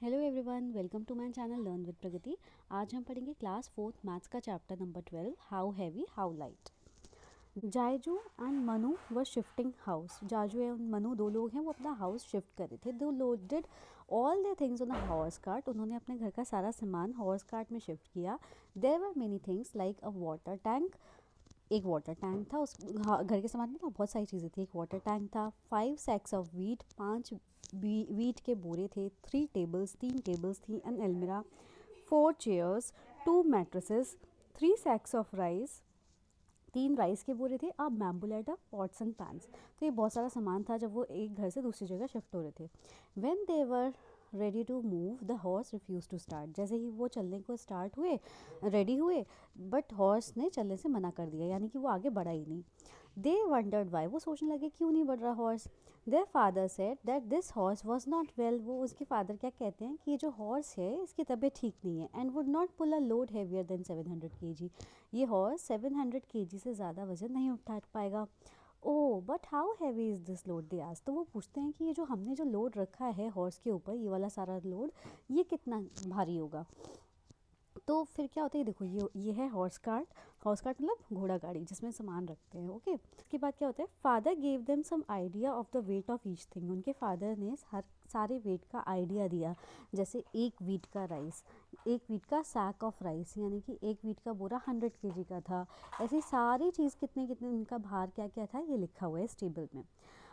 Hello everyone, welcome to my channel learn with Pragati. आज हम पढ़ेंगे क्लास 4th मैथ्स का chapter number 12, how heavy how light. Jaiju and Manu were shifting house. Jaiju and Manu दो लोग हैं, वो अपना हाउस शिफ्ट कर रहे थे। दो loaded all the things on a horse cart. उन्होंने अपने घर का सारा सामान हॉर्स कार्ट में शिफ्ट किया। There were many things like a water tank. एक वाटर टैंक था उस घर के सामान में ना बहुत सारी चीज़ें थी। एक वाटर टैंक था, 5 सैक्स ऑफ वीट, 5 वीट के बोरे थे, 3 टेबल्स, 3 टेबल्स थी, एन अलमीरा, 4 chairs, 2 mattresses, 3 sacks of rice, 3 rice के बोरे थे, अब bamboo ladder, pots and pans. तो ये बहुत सारा सामान था जब वो एक घर से दूसरी जगह शिफ्ट हो रहे थे। When they were ready to move the horse refuse to start. जैसे ही वो चलने को स्टार्ट हुए, रेडी हुए, बट हॉर्स ने चलने से मना कर दिया, यानी कि वो आगे बढ़ा ही नहीं। दे वंडर्ड वाई। वो सोचने लगे क्यों नहीं बढ़ रहा horse. Their father said that this horse was not well. वो उसके फादर क्या कहते हैं कि ये जो हॉर्स है इसकी तबीयत ठीक नहीं है, and would not pull a load heavier than 700 kg। ये हॉर्स 700 kg से ज़्यादा वजन नहीं उठा पाएगा। Oh but how heavy is this load, they asked. तो वो पूछते हैं कि ये जो हमने जो लोड रखा है हॉर्स के ऊपर, ये वाला सारा लोड, ये कितना भारी होगा। तो फिर क्या होता है, देखो ये है हॉर्स कार्ट। हॉर्स कार्ट मतलब घोड़ा गाड़ी जिसमें सामान रखते हैं। ओके, उसके बाद क्या होता है, father gave them some idea of the weight of each thing. उनके फादर ने हर सारे वेट का आइडिया दिया। जैसे एक वीट का राइस, एक वीट का सैक ऑफ राइस, यानी कि एक वीट का बोरा 100 kg का था। ऐसी सारी चीज़ कितने कितने उनका भार क्या क्या था, ये लिखा हुआ है इस टेबल में।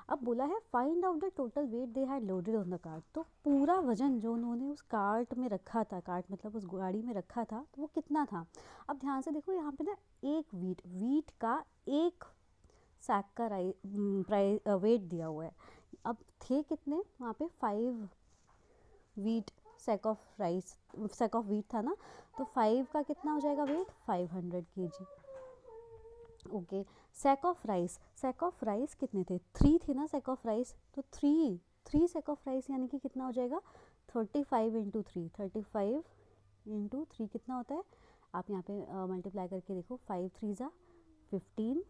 अब बोला है find out the total weight they had loaded on the cart. तो पूरा वजन जो उन्होंने उस कार्ट में रखा था, कार्ट मतलब उस गाड़ी में रखा था, तो वो कितना था। अब ध्यान से देखो, यहाँ पे ना एक वीट का एक सैक का वेट दिया हुआ है। अब थे कितने वहाँ पे, 5 wheat sack of rice, sack of wheat था ना, तो 5 का कितना हो जाएगा weight, 500 kg। Okay, sack of rice, sack of rice कितने थे, 3 थे ना सैक ऑफ राइस, तो 3 सैक ऑफ राइस यानी कि कितना हो जाएगा, 35 इंटू 3, 35 इंटू 3 कितना होता है, आप यहाँ पे मल्टीप्लाई करके देखो, 5 3 ज़ा 15,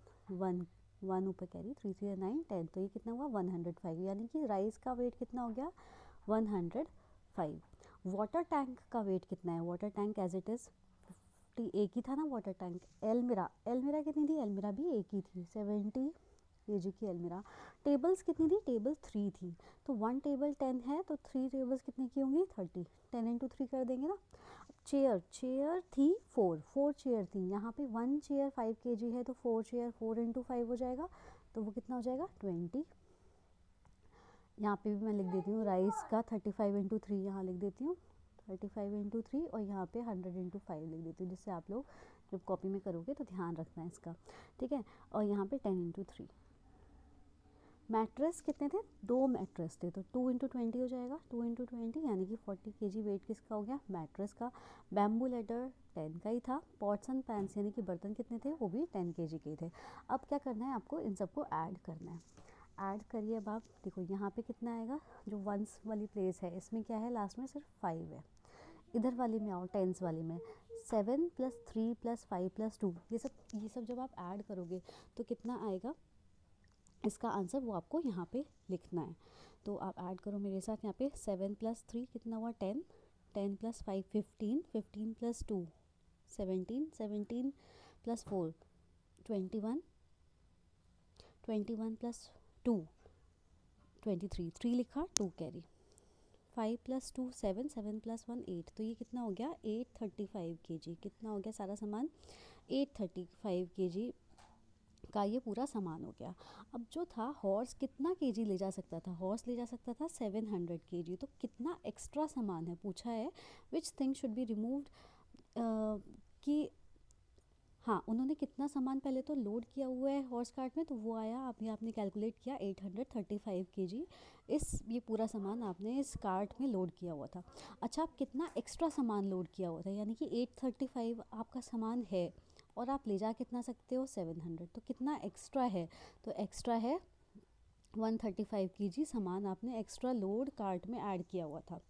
1 ऊपर कैरी, 3 3 9 10, तो ये कितना हुआ 105, यानी कि राइस का वेट कितना हो गया 105। वाटर टैंक का वेट कितना है, water tank as it is एक ही था ना वाटर टैंक। एलमिरा, एलमिरा कितनी थी, एलमिरा भी एक ही थी, 70 kg की एलमिरा। टेबल्स कितनी थी, टेबल 3 थी। तो 1 टेबल 10 है, तो 3 टेबल्स कितनी की होंगी, 30, 10 इंटू 3 कर देंगे ना। चेयर, चेयर थी 4 चेयर थी। यहाँ पे 1 चेयर 5 kg है, तो 4 चेयर 4 इंटू 5 हो जाएगा, तो वो कितना हो जाएगा 20। यहाँ पे भी मैं लिख देती हूँ राइस का 35 इंटू 3 यहाँ लिख देती हूँ, 35 इंटू 3, और यहाँ पे 100 इंटू 5 लिख देती हूँ, जिससे आप लोग जब कॉपी में करोगे तो ध्यान रखना है इसका, ठीक है। और यहाँ पे 10 इंटू 3। मैट्रेस कितने थे, 2 मैट्रेस थे, तो 2 इंटू 20 हो जाएगा, 2 इंटू 20 यानी कि 40 kg वेट किसका हो गया, मैट्रेस का। बैम्बू लेडर 10 का ही था। पॉट्स एंड पैन्स यानी कि बर्तन कितने थे, वो भी 10 kg के थे। अब क्या करना है आपको, इन सबको ऐड करना है। ऐड करिए। अब आप देखो यहाँ पे कितना आएगा, जो वंस वाली प्लेस है इसमें क्या है, लास्ट में सिर्फ 5 है। इधर वाली में आओ, टेंस वाली में 7 + 3 + 5 + 2, ये सब जब आप ऐड करोगे तो कितना आएगा, इसका आंसर वो आपको यहाँ पे लिखना है। तो आप ऐड करो मेरे साथ, यहाँ पे 7 + 3 कितना हुआ 10, 10 + 5 15, 15 + 2 17, 17 + 4 21, 21 + 2 23, 3 लिखा 2 कैरी, 5 + 2 7, 7 + 1 8, तो ये कितना हो गया 835 kg। कितना हो गया सारा सामान, 835 kg का ये पूरा सामान हो गया। अब जो था हॉर्स कितना केजी ले जा सकता था, हॉर्स ले जा सकता था 700 kg। तो कितना एक्स्ट्रा सामान है पूछा है, which thing should be removed, कि हाँ उन्होंने कितना सामान पहले तो लोड किया हुआ है हॉर्स कार्ट में, तो वो आया, अभी आपने कैलकुलेट किया 835 kg। ये पूरा सामान आपने इस कार्ट में लोड किया हुआ था। अच्छा, आप कितना एक्स्ट्रा सामान लोड किया हुआ था, यानी कि 835 आपका सामान है और आप ले जा कितना सकते हो 700, तो कितना एक्स्ट्रा है, तो एक्स्ट्रा है 135 kg सामान आपने एक्स्ट्रा लोड कार्ट में ऐड किया हुआ था।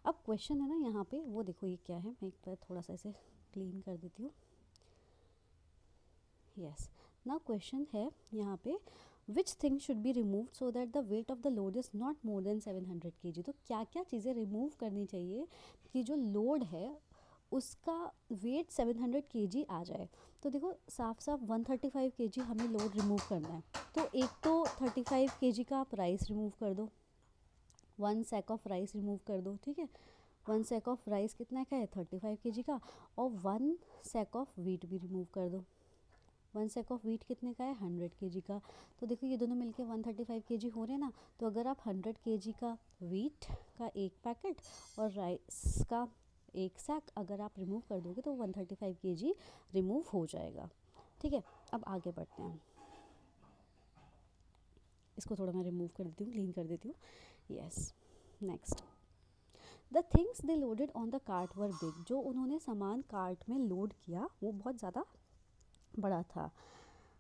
अब क्वेश्चन है ना यहाँ पे, वो देखो ये क्या है, मैं एक बार थोड़ा सा इसे क्लीन कर देती हूँ। यस, नाउ क्वेश्चन है यहाँ पे, which thing should be remove so that the weight of the load is not more than 700 kg। तो क्या क्या चीज़ें रिमूव करनी चाहिए कि जो लोड है उसका वेट 700 kg आ जाए। तो देखो साफ साफ 135 kg हमें लोड रिमूव करना है। तो एक तो 35 kg का आप राइस रिमूव कर दो, 1 sack ऑफ राइस रिमूव कर दो, ठीक है। 1 sack ऑफ राइस कितना का है, 35 kg का। और 1 sack ऑफ वीट भी रिमूव कर दो। 1 sack ऑफ वीट कितने का है, 100 kg का। तो देखो ये दोनों मिलके 135 kg हो रहे हैं ना। तो अगर आप 100 kg का वीट का एक पैकेट और राइस का एक सैक अगर आप रिमूव कर दोगे तो 135 kg रिमूव हो जाएगा, ठीक है। अब आगे बढ़ते हैं, इसको थोड़ा मैं रिमूव कर देती हूँ, क्लीन कर देती हूँ। Yes, next, the things they loaded on the cart were big. जो उन्होंने सामान कार्ट में लोड किया वो बहुत ज़्यादा बड़ा था,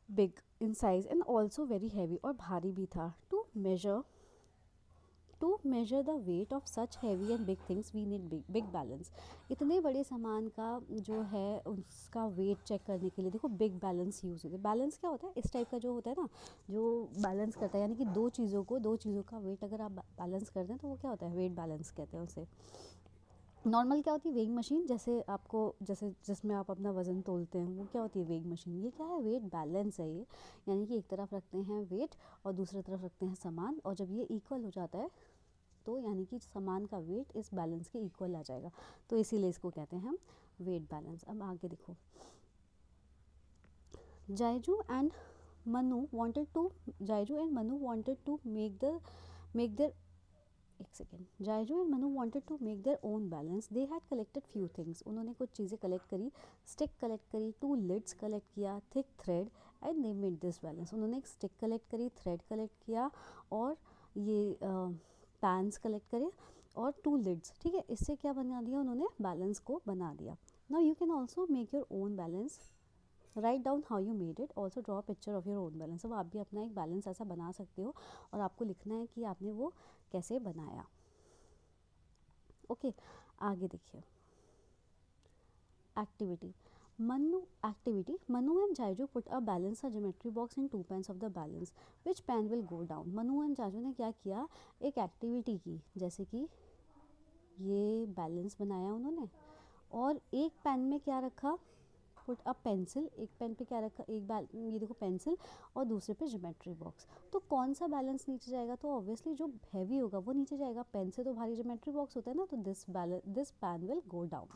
big in size and also very heavy, और भारी भी था। To measure the weight of such heavy and big things we need big balance. इतने बड़े सामान का जो है उसका वेट चेक करने के लिए देखो बिग बैलेंस यूज़ होता है। बैलेंस क्या होता है, इस टाइप का जो होता है ना, जो बैलेंस करता है, यानी कि दो चीज़ों का वेट अगर आप बैलेंस करते हैं तो वो क्या होता है, वेट बैलेंस कहते हैं उसे। नॉर्मल क्या होती है, वेइंग मशीन, जैसे आपको जैसे जिसमें आप अपना वज़न तोलते हैं, वो क्या होती है, वेइंग मशीन। ये क्या है, वेट बैलेंस है ये, यानी कि एक तरफ रखते हैं वेट और दूसरी तरफ रखते हैं सामान, और जब ये इक्वल हो जाता है तो यानी कि सामान का वेट इस बैलेंस के इक्वल आ जाएगा, तो इसीलिए इसको कहते हैं हम वेट बैलेंस। अब आगे देखो, Jaiju and Jaiju and Manu wanted to make their एक second, Jaiju and Manu wanted to make their own balance. They had collected few things. उन्होंने कुछ चीज़ें कलेक्ट करी, स्टिक कलेक्ट करी, 2 लिड्स कलेक्ट किया, thick thread, and they made this balance. उन्होंने एक stick collect करी, थ्रेड कलेक्ट किया, और ये पैन्स कलेक्ट करे, और 2 लिड्स, ठीक है। इससे क्या बना दिया उन्होंने, बैलेंस को बना दिया। Now you can also make your own balance, write down how you made it, also draw picture of your own balance. अब आप भी अपना एक बैलेंस ऐसा बना सकते हो और आपको लिखना है कि आपने वो कैसे बनाया। ओके, आगे देखिए, activity Manu and Jaiju put a balance a geometry box in 2 pans of the balance, which pan will go down. Manu and Jaiju ने क्या किया, एक एक्टिविटी की, जैसे कि ये बैलेंस बनाया उन्होंने, और एक पेन में क्या रखा, पुट अ पेंसिल, एक पेन पे क्या रखा, ये देखो पेंसिल, और दूसरे पे ज्योमेट्री बॉक्स। तो कौन सा बैलेंस नीचे जाएगा, तो ऑब्वियसली जो हैवी होगा वो नीचे जाएगा, पेन से तो भारी ज्योमेट्री बॉक्स होता है ना, तो this pan will go down,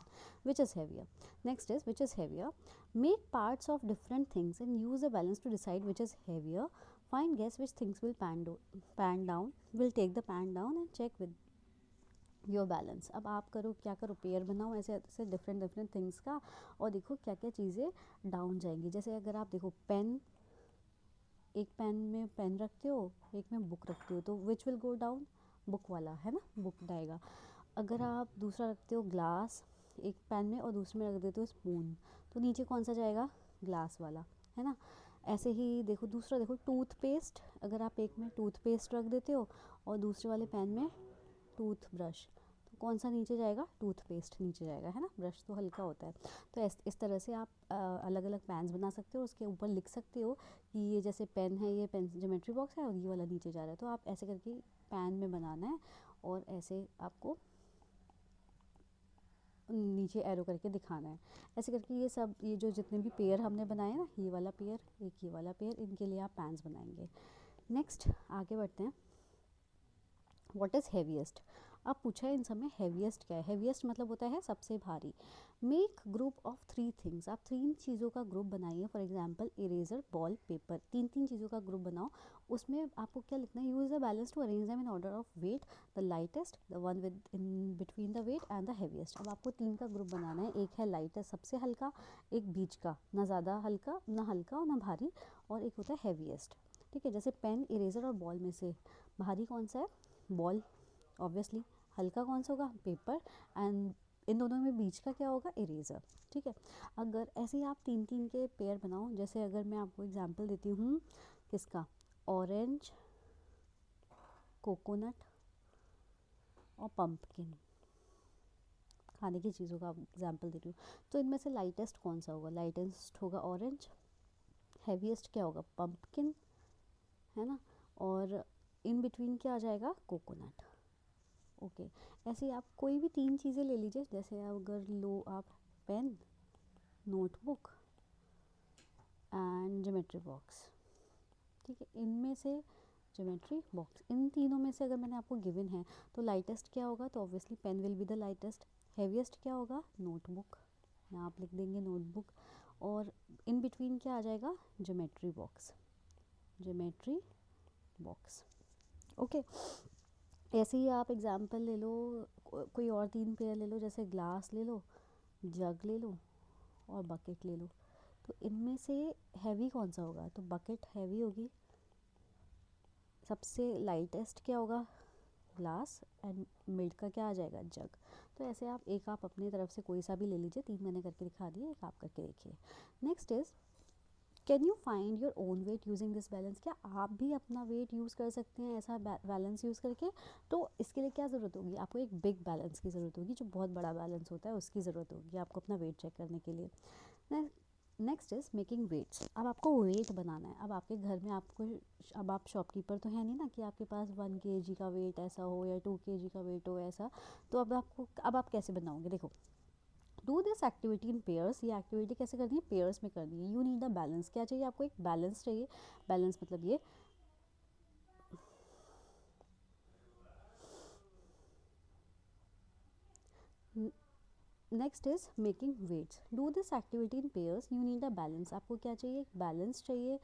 which is heavier. Next is which is heavier, make parts of different things and use a balance to decide which is heavier, find guess which things will pan down, will take the pan down and check with your balance. अब आप करो, क्या करो, pair बनाओ ऐसे ऐसे different things का, और देखो क्या क्या चीज़ें डाउन जाएंगी। जैसे अगर आप देखो पेन, एक पेन में पेन रखते हो, एक में बुक रखते हो, तो which will go down, book वाला, है ना, बुक जाएगा। अगर आप दूसरा रखते हो ग्लास, एक पेन में, और दूसरे में रख देते हो स्पून, तो नीचे कौन सा जाएगा, ग्लास वाला, है ना। ऐसे ही देखो दूसरा, देखो टूथपेस्ट, अगर आप एक में टूथपेस्ट रख देते हो और दूसरे वाले पेन में टूथ ब्रश, तो कौन सा नीचे जाएगा, टूथपेस्ट नीचे जाएगा, है ना, ब्रश तो हल्का होता है। तो इस तरह से आप अलग अलग पैन्स बना सकते हो, उसके ऊपर लिख सकते हो कि ये जैसे पेन है, ये पेन ज्योमेट्री बॉक्स है, और ये वाला नीचे जा रहा है, तो आप ऐसे करके पैन में बनाना है, और ऐसे आपको नीचे एरो करके दिखाना है। ऐसे करके ये सब, ये जो जितने भी पेयर हमने बनाए ना, ये वाला पेयर, एक ये वाला पेयर, इनके लिए आप पैन्स बनाएंगे। नेक्स्ट आगे बढ़ते हैं, व्हाट इज़ हैवीएस्ट। अब पूछा है इन सब में हैवीएस्ट क्या है। हैवीएस्ट मतलब होता है सबसे भारी। मेक ग्रुप ऑफ 3 थिंग्स, आप 3 चीज़ों का ग्रुप बनाइए। For example eraser, ball, paper, 3 चीज़ों का ग्रुप बनाओ। उसमें आपको क्या लिखना है, use the balance to arrange them in order of weight, the lightest, the one with in between the weight and the heaviest. अब आपको 3 का ग्रुप बनाना है, एक है लाइटेस्ट सबसे हल्का, एक बीच का ना ज़्यादा हल्का, ना हल्का और ना भारी, और एक होता है हैवीएस्ट, ठीक है। जैसे पेन, इरेजर और बॉल में से भारी कौन सा है, बॉल ऑब्वियसली, हल्का कौन सा होगा, पेपर, एंड इन दोनों में बीच का क्या होगा, इरेज़र, ठीक है। अगर ऐसे ही आप 3 के पेयर बनाओ, जैसे अगर मैं आपको एग्जांपल देती हूँ किसका, ऑरेंज, कोकोनट और पम्पकिन, खाने की चीज़ों का एग्जांपल दे रही हूँ, तो इनमें से लाइटेस्ट कौन सा होगा, लाइटेस्ट होगा ऑरेंज, हैवीएस्ट क्या होगा, पम्पकिन, है ना, और इन बिटवीन क्या आ जाएगा, कोकोनट। ओके, ऐसे ही आप कोई भी 3 चीज़ें ले लीजिए, जैसे अगर लो आप pen, notebook and geometry box, ठीक है, इनमें से ज्योमेट्री बॉक्स, इन तीनों में से अगर मैंने आपको गिवन है तो लाइटेस्ट क्या होगा, तो obviously pen will be the lightest. Heaviest क्या होगा, नोटबुक, यहाँ आप लिख देंगे नोटबुक, और इन बिटवीन क्या आ जाएगा, geometry box, geometry box. Okay, ऐसे ही आप एग्जांपल ले लो, कोई और 3 पेयर ले लो, जैसे ग्लास ले लो, जग ले लो और बकेट ले लो। तो इनमें से हैवी कौन सा होगा, तो बकेट हैवी होगी। सबसे लाइटेस्ट क्या होगा, ग्लास, एंड मिड का क्या आ जाएगा, जग। तो ऐसे आप अपनी तरफ से कोई सा भी ले लीजिए, 3 मैंने करके दिखा दिए, एक आप करके देखिए। Next is, can you find your own wait using this balance, क्या आप भी अपना वेट यूज़ कर सकते हैं ऐसा बैलेंस यूज़ करके। तो इसके लिए क्या ज़रूरत होगी, आपको एक बिग बैलेंस की ज़रूरत होगी, जो बहुत बड़ा बैलेंस होता है उसकी ज़रूरत होगी आपको अपना वेट चेक करने के लिए। नेक्स्ट इज़ मेकिंग वेट्स, अब आपको वेट बनाना है। अब आपके घर में आपको, अब आप शॉपकीपर तो है नहीं ना कि आपके पास 1 kg का वेट ऐसा हो या 2 kg का वेट हो ऐसा। तो अब आप कैसे बनाओगे, देखो, do this activity in pairs, ये एक्टिविटी कैसे करनी है, पेयर्स में करनी है। यू नीड अ बैलेंस, क्या चाहिए आपको, एक बैलेंस चाहिए। बैलेंस मतलब ये, next is making weights, do this activity in pairs, you need a balance, आपको क्या चाहिए, एक बैलेंस चाहिए,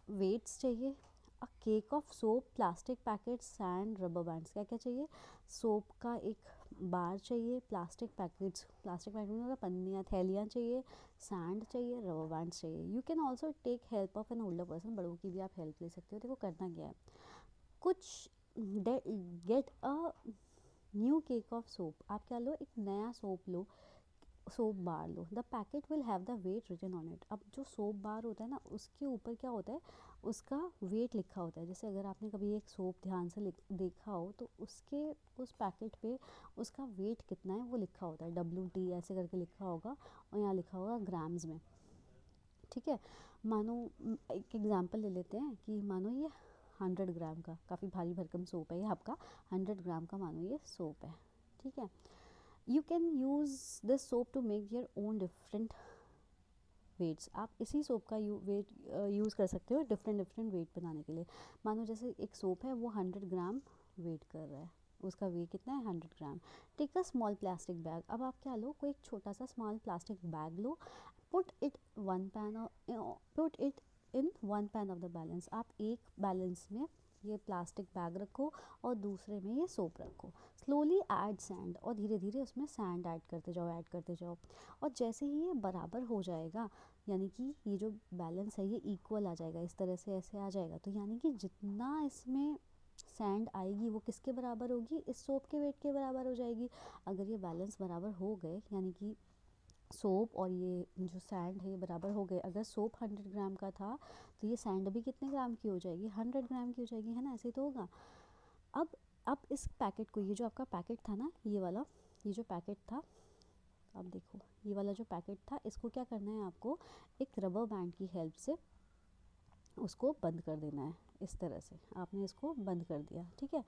वेट्स चाहिए, a cake of soap, plastic packets, sand, rubber bands, क्या क्या चाहिए, सोप का एक बार चाहिए, प्लास्टिक पैकेट मतलब पन्नियाँ, थैलियाँ चाहिए, सैंड चाहिए, रबर बैंड्स चाहिए। You can also take help of an older person, बड़ों की भी आप हेल्प ले सकते हो। देखो करना क्या है, कुछ get a new cake of soap, आप क्या लो, एक नया सोप लो, सोप बार लो, the packet will have the weight written on it. अब जो सोप बार होता है ना, उसके ऊपर क्या होता है, उसका वेट लिखा होता है। जैसे अगर आपने कभी एक सोप ध्यान से देखा हो तो उसके उस पैकेट पे उसका वेट कितना है वो लिखा होता है, WT ऐसे करके लिखा होगा, और यहाँ लिखा होगा ग्राम्स में, ठीक है। मानो एक एग्जांपल ले लेते हैं कि मानो ये 100 ग्राम का, काफ़ी भारी भरकम सोप है ये आपका, 100 ग्राम का मानो ये सोप है, ठीक है। You can use this soap to make your own different weights, आप इसी सोप का वेट यूज़ कर सकते हो डिफरेंट वेट बनाने के लिए। मानो जैसे एक सोप है वो 100 ग्राम वेट कर रहा है, उसका वेट कितना है, 100 gram. Take a small plastic bag, अब आप क्या लो, कोई एक छोटा सा स्मॉल प्लास्टिक बैग लो, put it put it in 1 pan of the balance, आप एक बैलेंस में ये प्लास्टिक बैग रखो और दूसरे में ये सोप रखो। स्लोली ऐड सैंड, और धीरे धीरे उसमें सैंड ऐड करते जाओ, और जैसे ही ये बराबर हो जाएगा, यानी कि ये जो बैलेंस है ये इक्वल आ जाएगा, इस तरह से ऐसे आ जाएगा, तो यानी कि जितना इसमें सैंड आएगी वो किसके बराबर होगी, इस सोप के वेट के बराबर हो जाएगी। अगर ये बैलेंस बराबर हो गए, यानी कि सोप और ये जो सैंड है ये बराबर हो गए, अगर सोप 100 ग्राम का था तो ये सैंड भी कितने ग्राम की हो जाएगी, 100 ग्राम की हो जाएगी, है ना, ऐसे ही तो होगा। अब इस पैकेट को, ये जो आपका पैकेट था ना, ये वाला, ये जो पैकेट था, अब देखो ये वाला जो पैकेट था, इसको क्या करना है आपको, एक रबर बैंड की हेल्प से उसको बंद कर देना है। इस तरह से आपने इसको बंद कर दिया, ठीक है,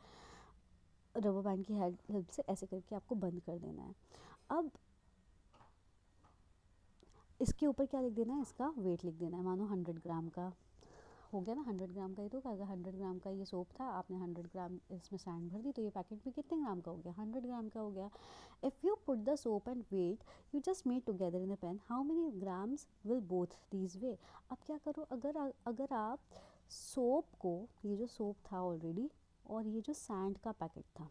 रबर बैंड की हेल्प से ऐसे करके आपको बंद कर देना है। अब इसके ऊपर क्या लिख देना है, इसका वेट लिख देना है। मानो 100 ग्राम का हो गया ना, 100 ग्राम का ही तो, अगर 100 ग्राम का ये सोप था, आपने 100 ग्राम इसमें सैंड भर दी, तो ये पैकेट भी कितने ग्राम का हो गया, 100 ग्राम का हो गया। If you put the soap and weight you just made together in a pan, how many grams will both these weigh. अब क्या करो, अगर आप सोप को, ये जो सोप था ऑलरेडी और ये जो सैंड का पैकेट था,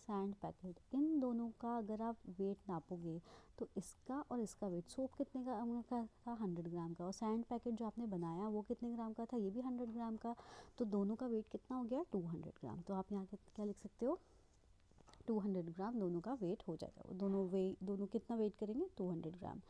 सैंड पैकेट, इन दोनों का अगर आप वेट नापोगे तो इसका और इसका वेट, सोप कितने का था, 100 ग्राम का, और सैंड पैकेट जो आपने बनाया वो कितने ग्राम का था, ये भी 100 ग्राम का, तो दोनों का वेट कितना हो गया, 200 ग्राम। तो आप यहाँ क्या लिख सकते हो, 200 ग्राम दोनों का वेट हो जाएगा, दोनों कितना वेट करेंगे, 200 ग्राम।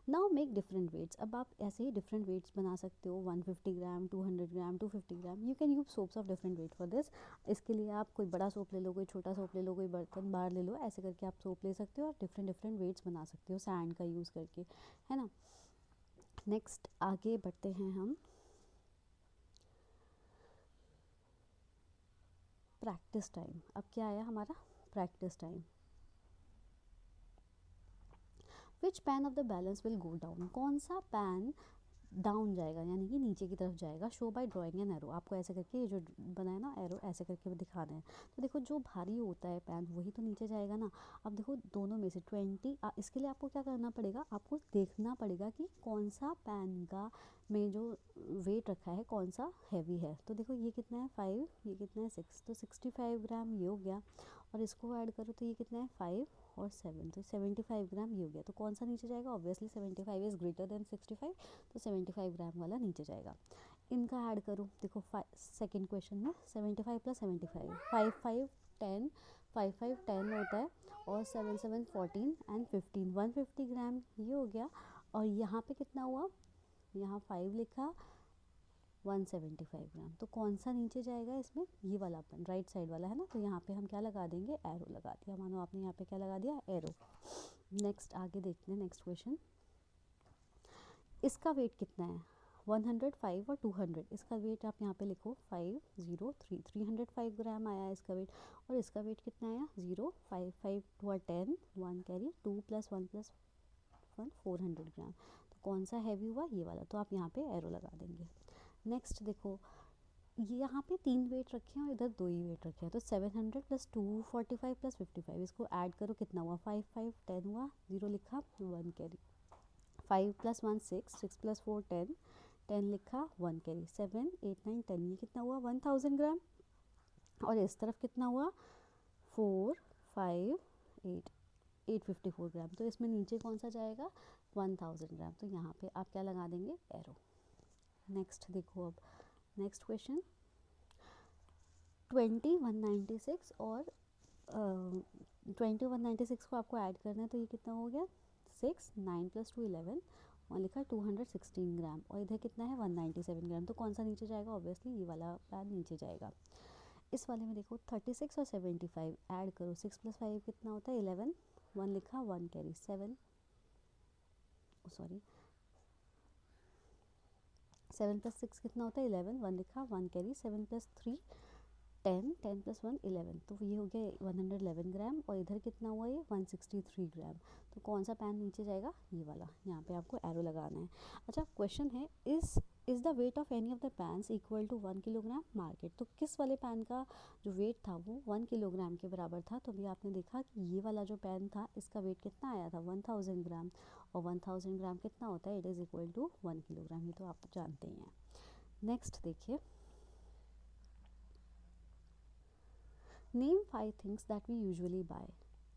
नाउ मेक डिफरेंट वेट्स, अब आप ऐसे ही डिफरेंट वेट्स बना सकते हो, 150 gram, 200 gram, 250 gram, you can use soaps of different weight for this. इसके लिए आप कोई बड़ा सोप ले लो, कोई छोटा सोप ले लो, कोई बर्तन बार ले लो, ऐसे करके आप सोप ले सकते हो और डिफरेंट वेट्स बना सकते हो सैंड का यूज़ करके, है ना। नेक्स्ट आगे बढ़ते हैं हम। Practice time. अब क्या आया हमारा practice time. Which pan of the balance will go down, कौन सा पैन डाउन जाएगा यानी कि नीचे की तरफ जाएगा। Show by drawing an arrow, आपको ऐसे करके ये जो बनाया ना एरो ऐसे करके वो दिखाना है। तो देखो जो भारी होता है पैन वही तो नीचे जाएगा ना। अब देखो दोनों में से 20, इसके लिए आपको क्या करना पड़ेगा, आपको देखना पड़ेगा कि कौन सा पैन का में जो वेट रखा है कौन सा हैवी है। तो देखो ये कितना है 5, ये कितना है 6, तो 65 ग्राम ये हो गया। और इसको ऐड करो तो ये कितना है 5 और 7, तो 75 ग्राम ये हो गया। तो कौन सा नीचे जाएगा, ऑब्वियसली 75 इज़ ग्रेटर देन 65, तो 75 ग्राम वाला नीचे जाएगा। इनका ऐड करो, देखो सेकेंड क्वेश्चन में 75 प्लस 75, 5 5 10, 5 5 10 होता है, और 7 7 14 एंड 15, 150 ग्राम ये हो गया। और यहाँ पे कितना हुआ, यहाँ 5 लिखा, 175 ग्राम। तो कौन सा नीचे जाएगा इसमें, ये वाला अपन राइट साइड वाला है ना। तो यहाँ पे हम क्या लगा देंगे, एरो लगा दिया। मानो आपने यहाँ पे क्या लगा दिया, एरो। नेक्स्ट आगे देखते हैं, नेक्स्ट क्वेश्चन। इसका वेट कितना है, 105 और 200। इसका वेट आप यहाँ पे लिखो 503, 305 ग्राम आया इसका वेट। और इसका वेट कितना आया, 0 5 5 2 10, 1 कैरी, 2 + 1 + 1 400 ग्राम। तो कौन सा हैवी हुआ, ये वाला। तो आप यहाँ पे एरो लगा देंगे। नेक्स्ट देखो, ये यहाँ पे 3 वेट रखे हैं और इधर 2 ही वेट रखे हैं। तो 700 + 245 + 55, इसको ऐड करो कितना हुआ, 5 5 10 हुआ, 0 लिखा, 1 कैरी। 5 + 1 6, 6 + 4 10, 10 लिखा, 1 कैरी। 7 8 9 10, ये कितना हुआ 1000 ग्राम। और इस तरफ कितना हुआ 4 5 8, 854 ग्राम। तो इसमें नीचे कौन सा जाएगा, 1000 ग्राम। तो यहाँ पे आप क्या लगा देंगे, एरो। नेक्स्ट देखो, अब नेक्स्ट क्वेश्चन 20 196 और 20 196 को आपको ऐड करना है। तो ये कितना हो गया 6, 9 + 2 11, और लिखा 216 ग्राम। और इधर कितना है 197 ग्राम। तो कौन सा नीचे जाएगा, ऑब्वियसली ये वाला पैन नीचे जाएगा। इस वाले में देखो 36 और 75 ऐड करो, 6 + 5 कितना होता है 11, 1 लिखा, 1 कैरी। 7 + 6 कितना होता है 11, 1 लिखा, 1 कैरी। 7 + 3 10, 10 + 1 11, तो ये हो गया 111 ग्राम। और इधर कितना हुआ ये 163 ग्राम। तो कौन सा पैन नीचे जाएगा, ये वाला। यहाँ पे आपको एरो लगाना है। अच्छा क्वेश्चन है, is the weight of any of the pans equal to 1 kilogram marked. तो किस वाले पैन का जो वेट था वो 1 किलोग्राम के बराबर था। तो अभी आपने देखा कि ये वाला जो पैन था इसका वेट कितना आया था 1000 ग्राम। और 1000 ग्राम कितना होता है, it is equal to 1 kilogram. ये तो आप जानते ही हैं। नेक्स्ट देखिए, name 5 things that we usually buy.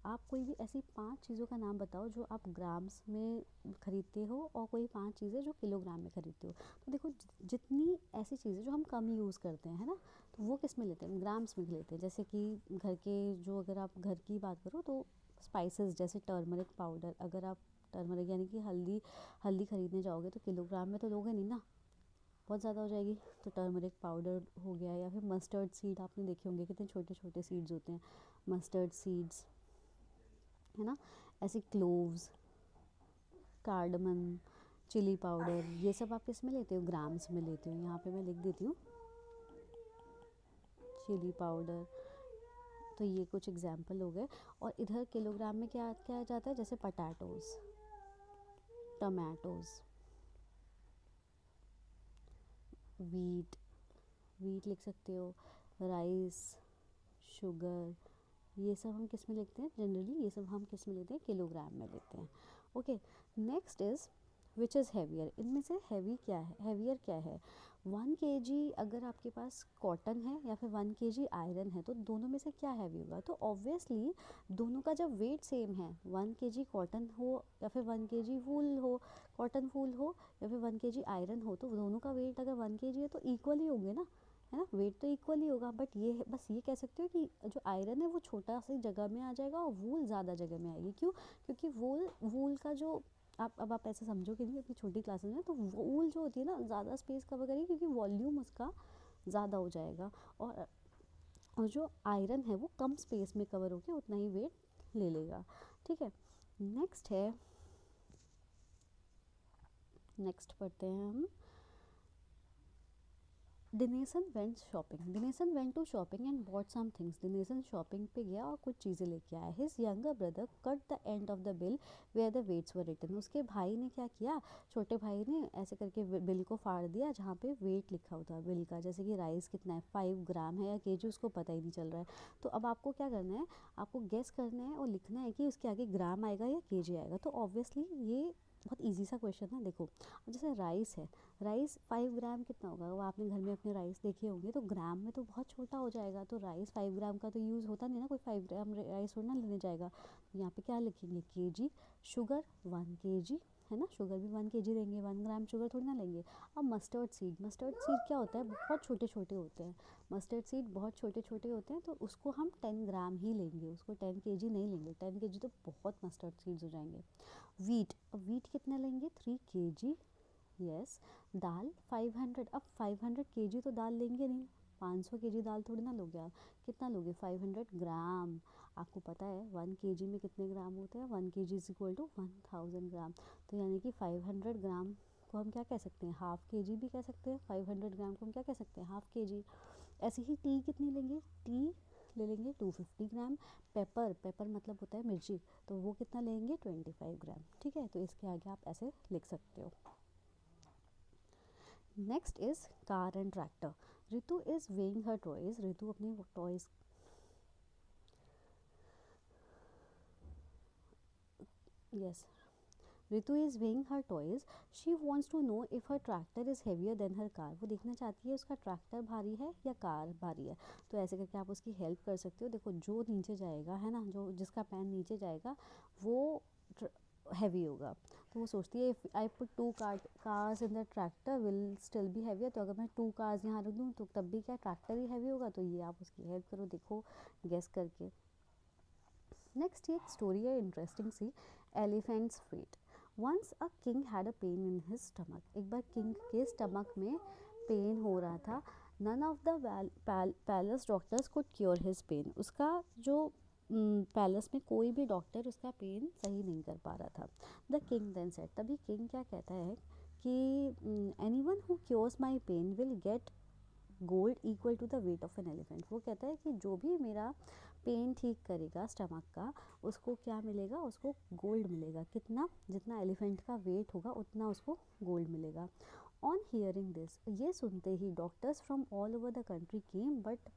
आप कोई भी ऐसी 5 चीज़ों का नाम बताओ जो आप ग्राम्स में खरीदते हो, और कोई 5 चीज़ें जो किलोग्राम में खरीदते हो। तो देखो जितनी ऐसी चीज़ें जो हम कम यूज़ करते हैं, है ना, तो वो किस में लेते हैं, ग्राम्स में लेते हैं। जैसे कि घर के जो, अगर आप घर की बात करो तो स्पाइसेस जैसे टर्मरिक पाउडर, अगर आप टर्मरिक यानी कि हल्दी खरीदने जाओगे तो किलोग्राम में तो लोगे नहीं ना, बहुत ज़्यादा हो जाएगी। तो टर्मरिक पाउडर हो गया, या फिर मस्टर्ड सीड, आपने देखे होंगे कितने छोटे छोटे सीड्स होते हैं, मस्टर्ड सीड्स, है ना। ऐसे क्लोव्स, कार्डमम, चिली पाउडर, ये सब आप किस में लेते हो, ग्राम्स में लेते हो। यहाँ पे मैं लिख देती हूँ चिली पाउडर। तो ये कुछ एग्जाम्पल हो गए। और इधर किलोग्राम में क्या क्या आ जाता है, जैसे पटाटोज़, टमाटोज़, वीट लिख सकते हो, राइस, शुगर, ये सब हम किस में लिखते हैं, जनरली ये सब हम किस में लेते हैं, किलोग्राम में लेते हैं। Okay, next is which is heavier. इनमें से हैवी क्या है, हैवियर क्या है। 1 kg अगर आपके पास कॉटन है या फिर 1 kg आयरन है, तो दोनों में से क्या हैवी होगा। तो ऑब्वियसली दोनों का जब वेट सेम है, 1 kg कॉटन हो या फिर 1 kg वूल हो, कॉटन वूल हो या फिर 1 kg आयरन हो, तो दोनों का वेट अगर 1 kg है तो इक्वल ही होंगे ना, है ना, वेट तो इक्वल ही होगा। बट ये बस ये कह सकते हो कि जो आयरन है वो छोटा सी जगह में आ जाएगा और वूल ज़्यादा जगह में आएगी। क्यों, क्योंकि वूल का जो आप ऐसे समझोगे नहीं अपनी छोटी क्लासेस में, तो वूल जो होती है ना ज़्यादा स्पेस कवर करेगी क्योंकि वॉल्यूम उसका ज़्यादा हो जाएगा। और जो आयरन है वो कम स्पेस में कवर होकर उतना ही वेट ले लेगा। ठीक है, नेक्स्ट पढ़ते हैं हम Dineshan went shopping, Dineshan went to shopping and bought some things, Dineshan shopping पे गया और कुछ चीज़ें लेके आया। His younger brother cut the end of the bill where the weights were written, उसके भाई ने क्या किया, छोटे भाई ने ऐसे करके बिल को फाड़ दिया जहाँ पे वेट लिखा होता है बिल का, जैसे कि राइस कितना है, 5 ग्राम है या केजी, उसको पता ही नहीं चल रहा है। तो अब आपको क्या करना है, आपको गेस करना है और लिखना है कि उसके आगे ग्राम आएगा या केजी आएगा। तो ऑब्वियसली ये बहुत इजी सा क्वेश्चन है। देखो जैसे राइस है, राइस 5 ग्राम कितना होगा, वो आपने घर में अपने राइस देखे होंगे, तो ग्राम में तो बहुत छोटा हो जाएगा, तो राइस 5 ग्राम का तो यूज़ होता नहीं ना, कोई 5 ग्राम राइस थोड़ा ना लेने जाएगा। तो यहाँ पे क्या लिखेंगे, केजी। शुगर 1 kg, है ना, शुगर भी 1 kg देंगे, 1 ग्राम शुगर थोड़ी ना लेंगे। अब मस्टर्ड सीड, मस्टर्ड सीड क्या होता है, बहुत छोटे छोटे होते हैं, मस्टर्ड सीड बहुत छोटे छोटे होते हैं, तो उसको हम 10 ग्राम ही लेंगे, उसको 10 kg नहीं लेंगे, 10 kg तो बहुत मस्टर्ड सीड्स हो जाएंगे। वीट, अब वीट कितना लेंगे, 3 kg। यस। दाल 500, अब 500 kg तो दाल लेंगे नहीं, 500 kg दाल थोड़ी ना लोगे आप, कितना लोगे, 500 ग्राम। आपको पता है 1 kg में कितने ग्राम होते हैं, 1 kg इज इक्वल टू 1000 ग्राम। तो यानी कि 500 ग्राम को हम क्या कह सकते हैं, ½ kg भी कह सकते हैं, 500 ग्राम को हम क्या कह सकते हैं, ½ kg। ऐसे ही टी कितनी लेंगे, टी ले लेंगे 250 ग्राम। पेपर, पेपर मतलब होता है मिर्ची, तो वो कितना लेंगे, 25 ग्राम। ठीक है, तो इसके आगे आप ऐसे लिख सकते हो। Next is car and tractor. Ritu is weighing her toys, Ritu अपने toys, yes, Ritu is weighing her toys, she wants to know if her tractor is heavier than her car, वो देखना चाहती है उसका ट्रैक्टर भारी है या कार भारी है। तो ऐसे करके आप उसकी हेल्प कर सकते हो। देखो जो नीचे जाएगा, है ना, जो जिसका पैन नीचे जाएगा वो हैवी होगा। तो वो सोचती है if I put 2 cars in the tractor will still be heavier, तो अगर मैं 2 कार्स यहाँ रख दूँ तो तब भी क्या ट्रैक्टर ही हैवी होगा। तो ये आप उसकी हेल्प करो, देखो गेस करके। नेक्स्ट ये एक स्टोरी है इंटरेस्टिंग सी, elephant's fate. Once a king had a pain in his stomach, एक बार किंग के स्टमक में पेन हो रहा था। None of the palace doctors could cure his pain, उसका जो पैलेस में कोई भी डॉक्टर उसका पेन सही नहीं कर पा रहा था। द किंग देन सेड, तभी किंग क्या कहता है कि anyone who cures my pain will get gold equal to the weight of an elephant. वो कहता है कि जो भी मेरा पेन ठीक करेगा स्टमक का, उसको क्या मिलेगा, उसको गोल्ड मिलेगा, कितना, जितना एलिफेंट का वेट होगा उतना उसको गोल्ड मिलेगा। ऑन हियरिंग दिस, ये सुनते ही doctors from all over the country came but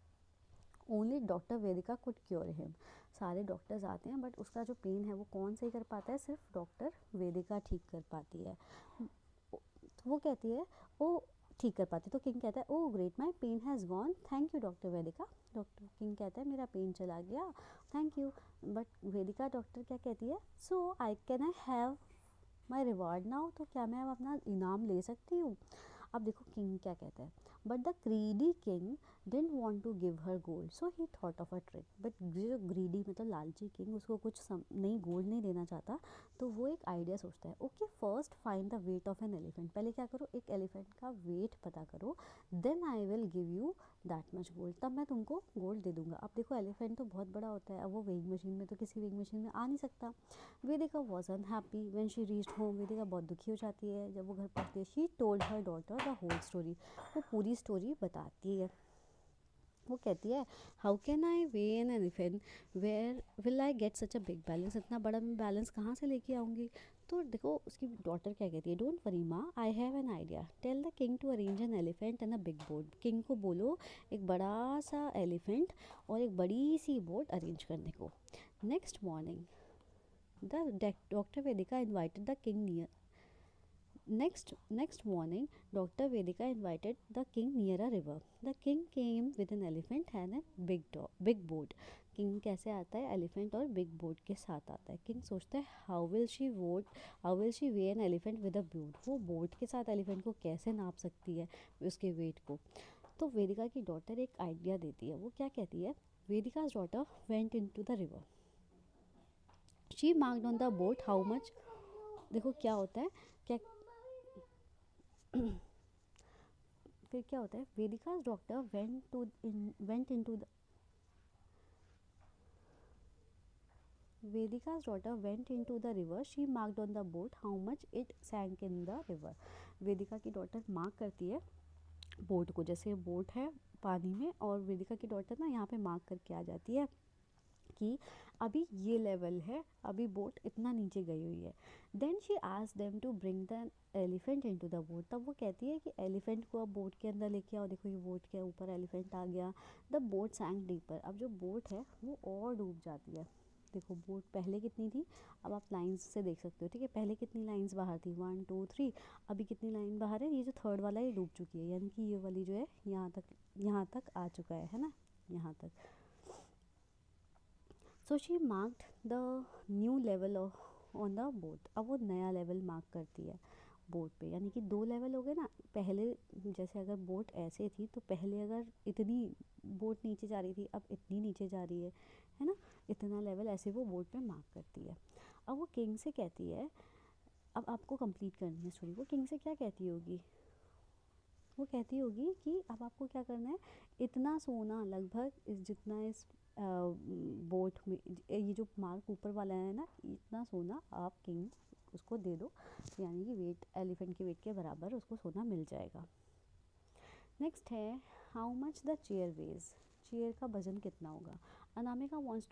only doctor Vedika could cure him. सारे डॉक्टर्स आते हैं बट उसका जो पेन है वो कौन सही कर पाता है, सिर्फ डॉक्टर वेदिका ठीक कर पाती है। तो वो कहती है ओ ठीक कर पाती, तो किंग कहता है oh great my pain has gone, thank you doctor Vedika. Doctor king कहता है मेरा पेन चला गया, thank you. But Vedika doctor क्या कहती है, so I can I have my reward now, तो क्या मैं अब अपना इनाम ले सकती हूँ। अब देखो किंग क्या कहता है, but the greedy king didn't want to give her gold so he thought of a trick. But जो ग्रीडी मतलब लालची किंग, उसको कुछ नहीं, गोल्ड नहीं देना चाहता, तो वो एक आइडिया सोचता है। Okay first find the weight of an elephant, पहले क्या करो, एक एलिफेंट का वेट पता करो, then I will give you that much gold, तब मैं तुमको गोल्ड दे दूंगा। अब देखो एलिफेंट तो बहुत बड़ा होता है, अब वो वेइंग मशीन में तो किसी वेइंग मशीन में आ नहीं सकता। Vedika was unhappy when she reached home, Vedika बहुत दुखी हो जाती है जब वो घर पहुंचती है। She told her daughter the whole story, वो पूरी स्टोरी बताती है। वो कहती है how can I weigh an elephant, where will I get such a big balance, इतना बड़ा मैं बैलेंस कहाँ से लेके आऊँगी। तो देखो उसकी डॉटर क्या कहती है, डोंट वरी माँ I have an idea, tell the king to arrange an elephant and a big boat, king को बोलो एक बड़ा सा एलिफेंट और एक बड़ी सी बोट अरेंज करने को। Next morning the doctor Vedika invited the king near, Next morning, Dr. Vedika invited the king near a river. The king came with an elephant and a big boat. King कैसे आता है, elephant और big boat के साथ आता है। King सोचता है how will she way an elephant with a boat, वो बोट के साथ एलिफेंट को कैसे नाप सकती है उसके वेट को। तो वेदिका की डॉटर एक आइडिया देती है, वो क्या कहती है, वेदिका's daughter went into the river, she marked on the boat how much, देखो क्या होता है, क्या फिर क्या होता है, Vedika's doctor went into the Vedika's daughter went into the river. She marked on the boat how much it sank in the river. वेदिका की डॉटर मार्क करती है बोट को, जैसे बोट है पानी में और वेदिका की डॉटर ना यहाँ पे मार्क करके आ जाती है कि अभी ये लेवल है, अभी बोट इतना नीचे गई हुई है। Then she asked them to bring the elephant into the boat. तब वो कहती है कि एलिफेंट को अब बोट के अंदर लेके आओ, देखो ये बोट के ऊपर एलिफेंट आ गया। The boat sank deeper. अब जो बोट है वो और डूब जाती है। देखो बोट पहले कितनी थी, अब आप लाइंस से देख सकते हो, ठीक है, पहले कितनी लाइंस बाहर थी, 1 2 3, अभी कितनी लाइन बाहर है, ये जो थर्ड वाला ये डूब चुकी है, यानी कि ये वाली जो है यहाँ तक आ चुका है ना, यहाँ तक। So she marked the new level on the boat. अब वो नया लेवल मार्क करती है बोट पे, यानी कि 2 लेवल हो गए ना। पहले जैसे अगर बोट ऐसे थी तो पहले अगर इतनी बोट नीचे जा रही थी, अब इतनी नीचे जा रही है ना, इतना लेवल ऐसे वो बोट पे मार्क करती है। अब वो किंग से कहती है, अब आपको कंप्लीट करनी है स्टोरी। वो किंग से क्या कहती होगी, वो कहती होगी कि अब आपको क्या करना है, इतना सोना लगभग जितना इस बोट में ये जो मार्क ऊपर वाला है ना, इतना सोना आप किंग उसको दे दो, यानी कि वेट एलिफेंट के वेट के बराबर उसको सोना मिल जाएगा। नेक्स्ट है how much the chair weighs. Chair का वजन कितना होगा। Anamika wants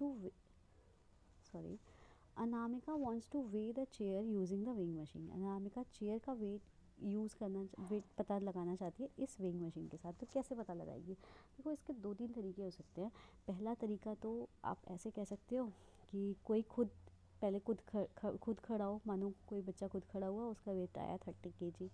to weigh the chair using the weighing machine. Anamika chair का वेट पता लगाना चाहती है इस वेइंग मशीन के साथ। तो कैसे पता लगाएगी, देखो इसके 2-3 तरीके हो सकते हैं। पहला तरीका तो आप ऐसे कह सकते हो कि कोई खुद खड़ा हो, मानो कोई बच्चा खुद खड़ा हुआ, उसका वेट आया 30 kg।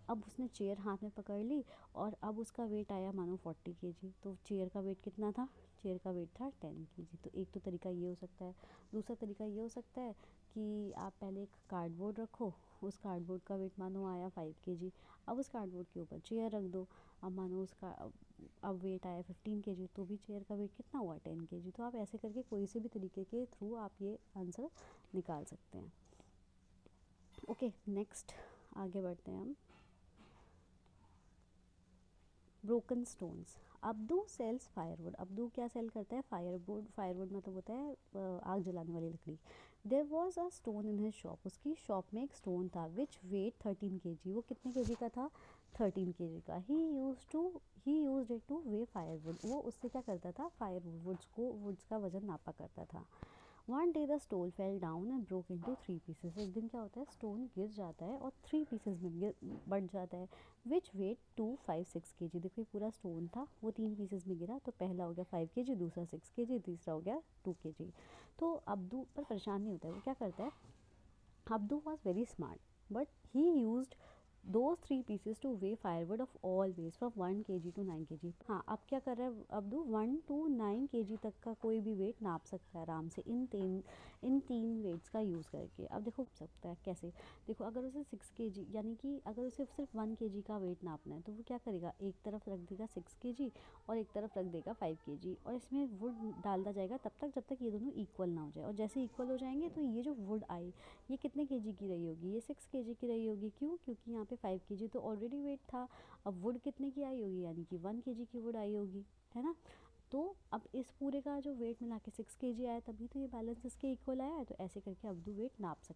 अब उसने चेयर हाथ में पकड़ ली और अब उसका वेट आया मानो 40 kg। तो चेयर का वेट कितना था, चेयर का वेट था 10 kg। तो एक तो तरीका ये हो सकता है। दूसरा तरीका ये हो सकता है कि आप पहले एक कार्डबोर्ड रखो, उस कार्डबोर्ड का वेट मानो आया 5 kg। अब उस कार्डबोर्ड के ऊपर चेयर रख दो, अब मानो उसका अब वेट आया 15 kg, तो भी चेयर का वेट कितना हुआ 10 kg। तो आप ऐसे करके कोई से भी तरीके के थ्रू आप ये आंसर निकाल सकते हैं। ओके, नेक्स्ट आगे बढ़ते हैं हम। Broken stones. Abdu sells firewood. Abdu क्या सेल करता है, फायरवुड मतलब होता है आग जलाने वाली लकड़ी। There was a stone in his shop. उसकी शॉप में एक स्टोन था विच वेट 13 kg। वो कितने केजी का था, 13 kg का। ही used it two way firewood. वो उससे क्या करता था, वुड्स का वजन नापा करता था। One day the stone fell down and broke into 3 pieces. एक दिन क्या होता है, स्टोन गिर जाता है और 3 पीसेस में बढ़ जाता है विच वेट 256 kg। देखो ये पूरा स्टोन था, वो 3 पीसेस में गिरा, तो पहला हो गया 5 kg, दूसरा 6 kg, तीसरा हो गया 2 kg। तो अब्दू पर परेशान नहीं होता है, वो क्या करता है, Abdu was very smart but he used those 3 pieces to weigh firewood of all weights from 1 kg to 9 kg। हाँ, अब क्या कर रहा है अब्दू, 1 to 9 kg तक का कोई भी वेट नाप सकता है आराम से इन तीन वेट्स का यूज़ करके। अब देखो सकता है कैसे, देखो अगर उसे 6 kg, यानी कि अगर उसे सिर्फ 1 kg का वेट नापना है तो वो क्या करेगा, एक तरफ रख देगा 6 kg और एक तरफ रख देगा 5 kg, और इसमें वुड डालता जाएगा तब तक जब तक ये दोनों इक्वल ना हो जाए। और जैसे इक्वल हो जाएंगे तो ये जो वुड आई ये कितने केजी की रही होगी, ये 6 केजी की रही होगी। क्यों, क्योंकि यहाँ पे 5 केजी तो ऑलरेडी वेट था। अब वुड कितने की आई होगी, यानी कि 1 केजी की वुड आई होगी, है ना। तो अब इस पूरे का जो वेट मिला के 6 केजी आया, तभी तो ये बैलेंस इसके इक्वल आया है। तो ऐसे करके अब्दू वेट नाप सकते